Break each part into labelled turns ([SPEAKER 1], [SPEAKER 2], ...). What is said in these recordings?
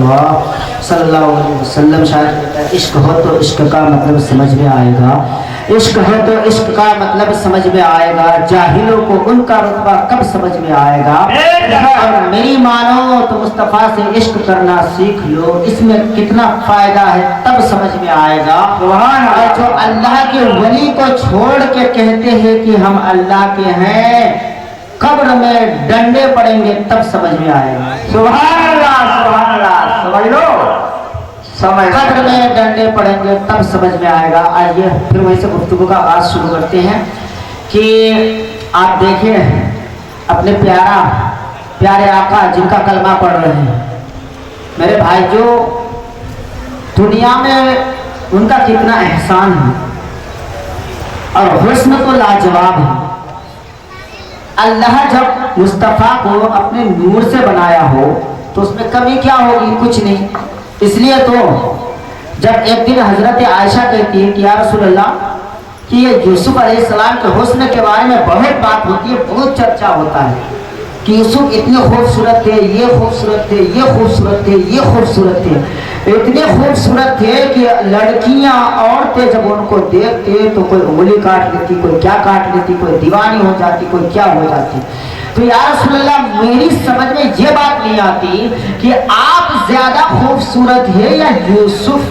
[SPEAKER 1] मुस्तफ़ा सल्लल्लाहु अलैहि वसल्लम शायद कहता है इश्क हो तो इश्क का मतलब समझ में आएगा, इश्क हो तो इश्क का मतलब समझ में आएगा, जाहिलों को उनका रुतबा कब समझ में आएगा। और मेरी मानो तो मुस्तफ़ा से इश्क करना सीख लो, इसमें कितना फायदा है तब समझ में आएगा। और जो अल्लाह के वली को छोड़ के कहते हैं कि हम अल्लाह के हैं, कब्र में डंडे पड़ेंगे तब समझ में आएगा।
[SPEAKER 2] सुभान अल्लाह, समझ लो, समझ
[SPEAKER 1] कब्र में डंडे पड़ेंगे तब समझ में आएगा। आइए फिर वहीं से गुफ्तगू का आगाज शुरू करते हैं कि आप देखें अपने प्यारे आका जिनका कलमा पढ़ रहे हैं, मेरे भाई जो दुनिया में उनका कितना एहसान है और हुस्न तो लाजवाब है। अल्लाह जब मुस्तफ़ा को अपने नूर से बनाया हो तो उसमें कमी क्या होगी, कुछ नहीं। इसलिए तो जब एक दिन हजरत आयशा कहती है कि या रसूल अल्लाह कि ये यूसुफ अलैहिस्सलाम के हुस्न के बारे में बहुत बात होती है, बहुत चर्चा होता है कि यूसुफ इतने खूबसूरत थे, ये खूबसूरत थे, ये खूबसूरत थे, ये खूबसूरत थे, इतने खूबसूरत थे कि लड़कियां औरतें जब उनको देखते तो कोई उंगली काट लेती, कोई क्या काट लेती, कोई दीवानी हो जाती, कोई क्या हो जाती। तो या रसूल अल्लाह मेरी समझ में ये बात नहीं आती कि आप ज्यादा खूबसूरत है या यूसुफ।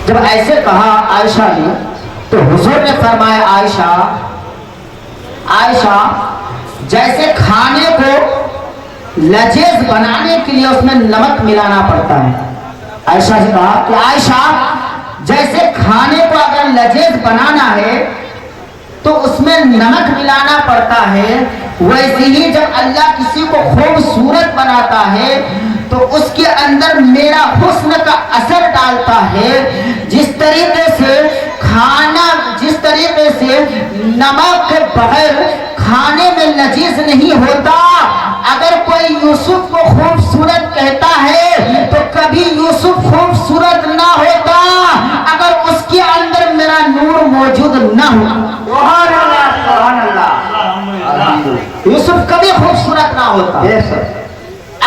[SPEAKER 1] जब ऐसे कहा आयशा ने तो हुजूर ने फरमाया आयशा जैसे खाने को लजीज बनाने के लिए उसमें नमक मिलाना पड़ता है। आयशा से कहा कि आयशा जैसे खाने को अगर लजीज बनाना है तो उसमें नमक मिलाना पड़ता है, वैसे ही जब अल्लाह किसी को खूबसूरत बनाता है तो उसके अंदर मेरा हुस्न का असर डालता है। जिस तरीके से खाना, जिस तरीके से नमक के बगैर खाने में लजीज नहीं होता, अगर कोई यूसुफ को खूबसूरत कहता है तो कभी यूसुफ खूबसूरत ना होता अगर उसके अंदर मेरा नूर मौजूद ना हो। यूसुफ कभी खूबसूरत ना होता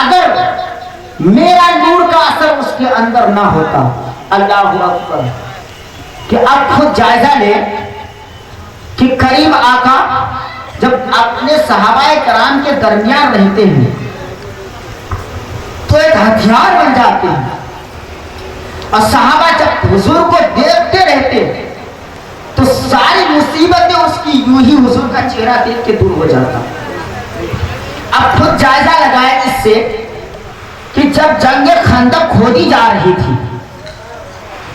[SPEAKER 1] अगर मेरा नूर का असर उसके अंदर ना होता। अल्लाहु अकबर। कि आप खुद जायजा ले कि करीम आका जब अपने सहाबाए कराम के दरमियान रहते हैं तो एक हथियार बन जाते हैं, और सहाबा जब हुजूर को देखते रहते तो सारी मुसीबतें उसकी यूं ही हुजूर का चेहरा देख के दूर हो जाता। अब खुद जायजा लगाए इससे कि जब जंगे खंदक खोदी जा रही थी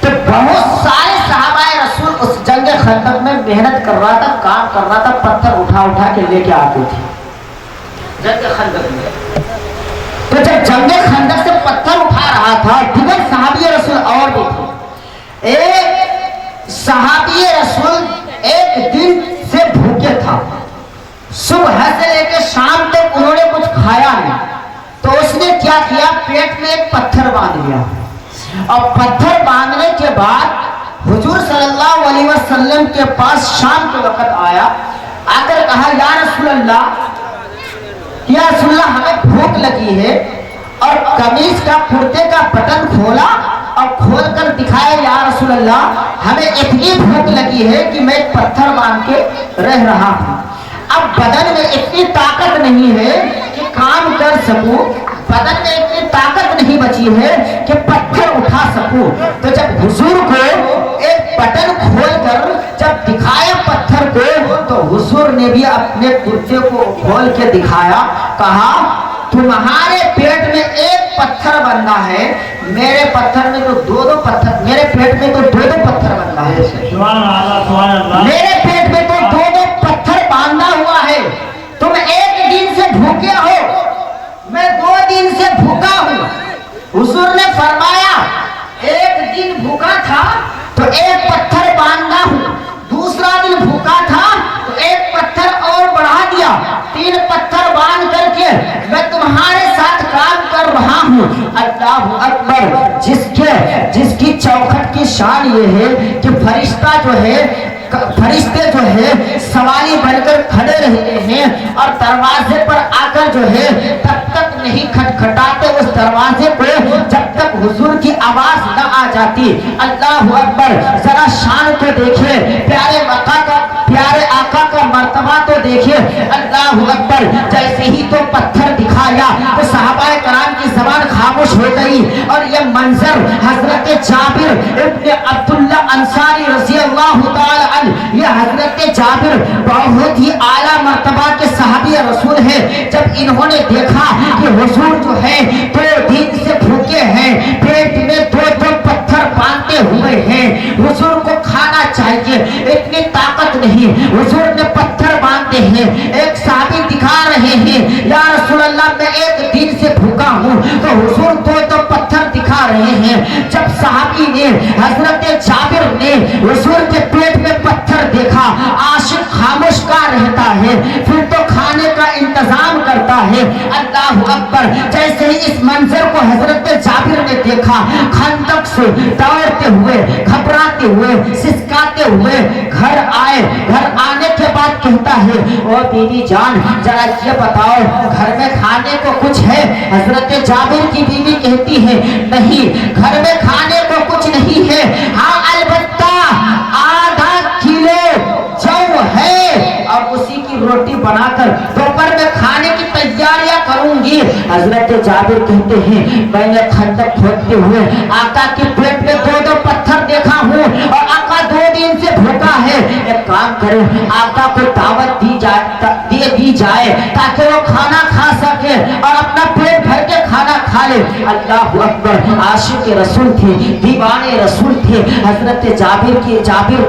[SPEAKER 1] तो बहुत सारे सहाबाए रसूल उस जंगे खंदक में मेहनत कर रहा था, काम कर रहा था, पत्थर उठा उठा के लेके आते थे जंगे खंदक में। तो जब जंगे खंदक से पत्थर उठा रहा था दिगर सहाबी रसूल और भी थे। एक सहाबी रसूल एक दिन से भूखे था, सुबह से लेकर शाम तक उन्होंने कुछ खाया नहीं, तो उसने क्या किया, पेट में एक पत्थर बांध लिया, और पत्थर बांधने के बाद हुजूर सल्लल्लाहु अलैहि वसल्लम के पास शाम के वक्त आया, आकर कहा या रसूल अल्लाह हमें भूख लगी है, और कमीज का कुर्ते का बटन खोला और खोल कर दिखाया या रसूल अल्लाह हमें इतनी भूख लगी है कि मैं एक पत्थर बांध के रह रहा हूँ। अब बदन में इतनी ताकत नहीं है कि काम कर सकूं, बदन में इतनी ताकत नहीं बची है कि पत्थर उठा सकूं। तो जब हुजूर को एक बटन खोलकर जब दिखाया पत्थर को तो हुजूर ने भी अपने कुर्ते को खोल के दिखाया, कहा तुम्हारे पेट में एक पत्थर बंधा है, मेरे पत्थर में तो दो पत्थर, मेरे पेट में तो दो पत्थर बंधा है, मेरे पेट में तो दो पत्थर बांधा हुआ है। तुम एक दिन से भूखे हो, मैं 2 दिन से भूखा हूँ। हुजूर ने फरमाया एक दिन भूखा था तो एक पत्थर बांधा हूँ, दूसरा दिन भूखा था तो एक पत्थर और बढ़ा दिया, 3 पत्थर बांध करके मैं तुम्हारे साथ काम कर रहा हूँ। अल्लाहु अकबर। जिसकी चौखट की शान ये है कि फरिश्ते जो है सवारी बनकर खड़े रहते हैं और दरवाजे पर आकर जो है तब तक नहीं खटखटाते उस दरवाजे को जब तक हुजूर की आवाज न आ जाती। अल्लाह अकबर, जरा शान को देखिए, प्यारे आका का मर्तबा तो देखिए। अल्लाह अकबर, जैसे ही तो पत्थर दिखाया तो सहाबाए कराम की जबान खामोश हो गई। और ये मंजर हजरत जाबिर इब्ने अब्दुल्ला अंसारी रज़ी अल्लाह ताला अन्हु, ये हजरत जाबिर बहुत ही आला मर्तबा के सहाबी रसूल है। जब इन्होंने देखा कि हुजूर जो है 2 दिन से भूखे हैं, पेट में 2 पत्थर बांधे हुए हैं, हुजूर को खाना चाहिए, इतनी ताकत नहीं, हुजूर ने पत्थर बांधे हैं। एक सहाबी दिखा रहे हैं, या रसूल अल्लाह मैं 1 दिन से भूखा हूँ, तो हुजूर 2 पत्थर दिखा रहे हैं। जब सहाबी ने, हजरत जाबिर ने हुजूर के पेट में पत्थर देखा, आशिक खामोश का रहता है, फिर तो खाने का इंतजाम करता है। अल्लाह अकबर, जैसे ही इस मंजर को हजरत जाबिर ने देखा, खंदक से दौड़ते हुए, घबराते हुए, सिसकाते हुए घर आए। घर आने के बाद कहता है, ओ बीवी जान, जरा ये बताओ घर में खाने को कुछ है? हजरत जाबिर की बीवी कहती है, नहीं, घर में खाने को कुछ नहीं है, हाँ अलबत्ता आधा किलो जौ है और उसी की रोटी बनाकर दोपहर में खाने की तैयारियां करूंगी। हजरत जाबिर कहते हैं, मैंने खंदक खोदते हुए आका के पेट में 2 पत्थर देखा हूँ और आका 2 दिन से भूखा है। एक काम करें, आका को दावत दी जाए ताकि वो खाना खा सके और अपना पेट भर के खाना खा ले। अल्लाह अकबर, आशिक रसूल थे, दीवाने रसूल थे। हजरत जाबिर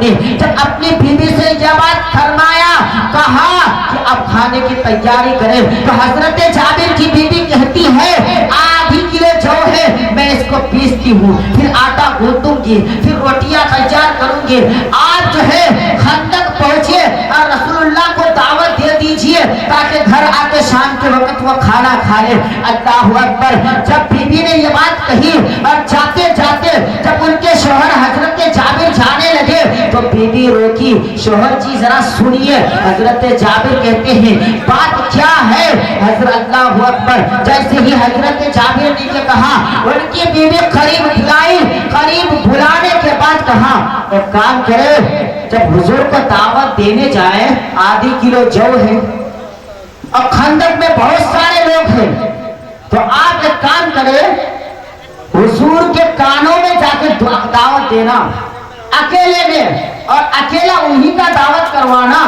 [SPEAKER 1] ने जब अपनी बीवी से यह बात फरमाया, कहा कि अब खाने की तैयारी करें, तो हजरत जाबिर की बीवी कहती है, आधी किलो जौ है, मैं इसको पीसती हूँ, फिर आटा गूंथूंगी, फिर रोटियां तैयार करूंगी। आप जो है खंदक पहुंचे और रसूलुल्लाह को दावत दे दीजिए ताकि घर आके शाम के वक्त वो खाना खा ले। अल्लाह अकबर, जब बीवी ने ये बात कही और जाते जाते जब उनके शोहर हजरत जाबिर जाने लगे तो बीवी रोकी, शोहर जी जरा सुनिए। हजरत जाबिर कहते हैं, बात क्या है? हजरत अल्लाह अकबर, जैसे ही हजरत जाबिर ने ये कहा, उनकी बीवी करीब बुलाई, करीब बुलाने के बाद कहा, एक काम करे, जब हुजूर को दावत देने जाए, आधी किलो जौ है और खंदक में बहुत सारे लोग हैं, तो आप एक काम करें, हुजूर के कानों में जाके दावत देना अकेले में, और अकेला उन्हीं का दावत करवाना,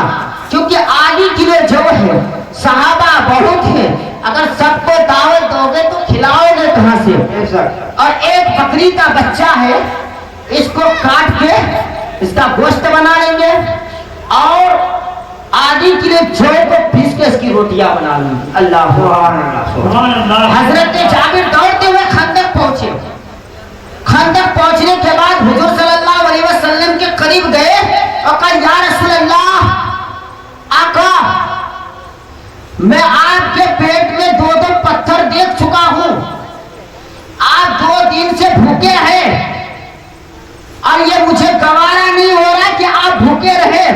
[SPEAKER 1] क्योंकि आधी किलो जौ है, सहाबा बहुत है, अगर सबको दावत दोगे तो खिलाओगे कहां से? और एक बकरी का बच्चा है, इसको काट के इसका गोश्त बना लेंगे और आधी किलो जौ को पीस के इसकी रोटियां बना लेंगे। अल्लाह। हजरत जाबिर दौड़ते हुए खंदक पहुंचे। खंदक पहुंचने के बाद हुजूर सल्लल्लाहु अलैहि वसल्लम के करीब गए और कहा, या रसूल अल्लाह, आका, मैं आपके पेट में 2 पत्थर देख चुका हूं, आप 2 दिन से भूखे हैं और ये मुझे गवारा नहीं हो रहा कि आप भूखे रहे,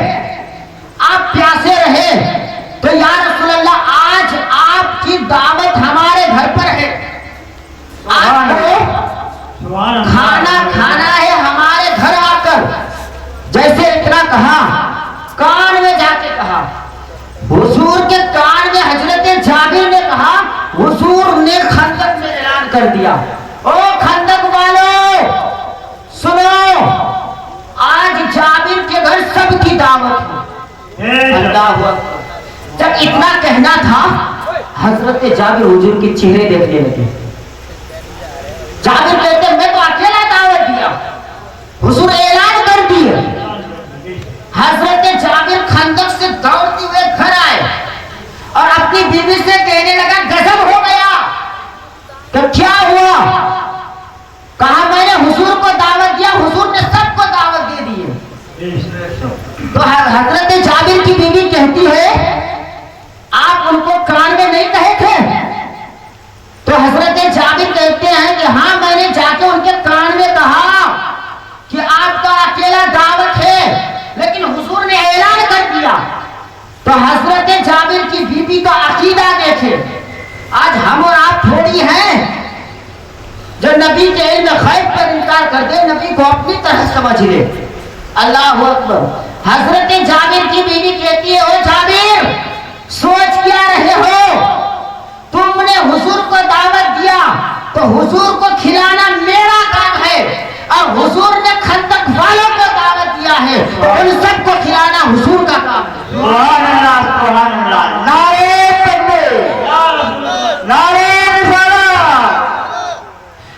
[SPEAKER 1] आप प्यासे रहे, तो या रसूल अल्लाह, आज आपकी दावत हमारे घर पर है, आपको खाना खाना है हमारे घर आकर। जैसे इतना कहा, कान में जाके कहा, हुजूर के कान में हजरत जाबिर ने कहा, हुजूर ने खंदक में ऐलान कर दिया, ओ खंदक वालों सुनो, आज जाबिर के घर सबकी दावत है। अल्लाह अकबर। जब इतना कहना था, हजरत जाबिर हुजूर के चेहरे देखने लगे। जाबिर कहते, मैं तो अकेला दावत दिया, हुजूर ऐलान कर दिए। हजरत जाबिर खंदक से दौड़ते हुए घर आए और अपनी बीवी से कहने लगा, गजब हो गया। तो क्या हुआ? कहा, मैंने हुजूर को दावत दिया, हुजूर ने सबको दावत दे दी। तो हजरत जाबिर की बीवी कहती है, आप उनको कान में नहीं कहे थे? तो हजरत जाबिर कहते हैं कि हाँ, मैंने जाके उनके कान में कहा कि आपका अकेला दावत है, लेकिन हुजूर ने ऐलान कर दिया। तो हजरत जाबिर की बीवी का अकीदा देखे, आज हम और جو نبی کے علم غیب پر انکار کر دے نبی کو اپنی طرح سمجھ لے. اللہ اکبر. حضرت جابر کی بیوی کہتی ہے او جابر سوچ کیا رہے ہو, تم نے حضور کو دعوت دیا تو حضور کو کھلانا میرا کام ہے, اور حضور نے خندق والوں کو دعوت دیا ہے تو ان سب کو کھلانا حضور کا کام ہے.
[SPEAKER 2] سبحان اللہ سبحان اللہ. نعرہ تکبیر نعرہ رسالت.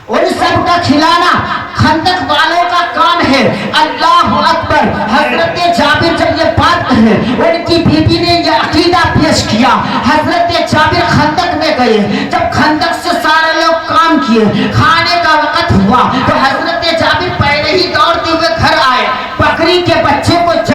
[SPEAKER 1] ان سب کا کھلانا خندق والوں کا کام ہے. اللہ اکبر. حضرت جابر جب یہ بات کہے ان کی بیوی نے یہ عقیدہ پیش کیا. حضرت جابر خندق میں گئے, جب خندق سے سارے لوگ کام کیے, کھانے کا وقت ہوا تو حضرت جابر پہلے ہی دوڑتے ہوئے گھر آئے, بکری کے بچے کو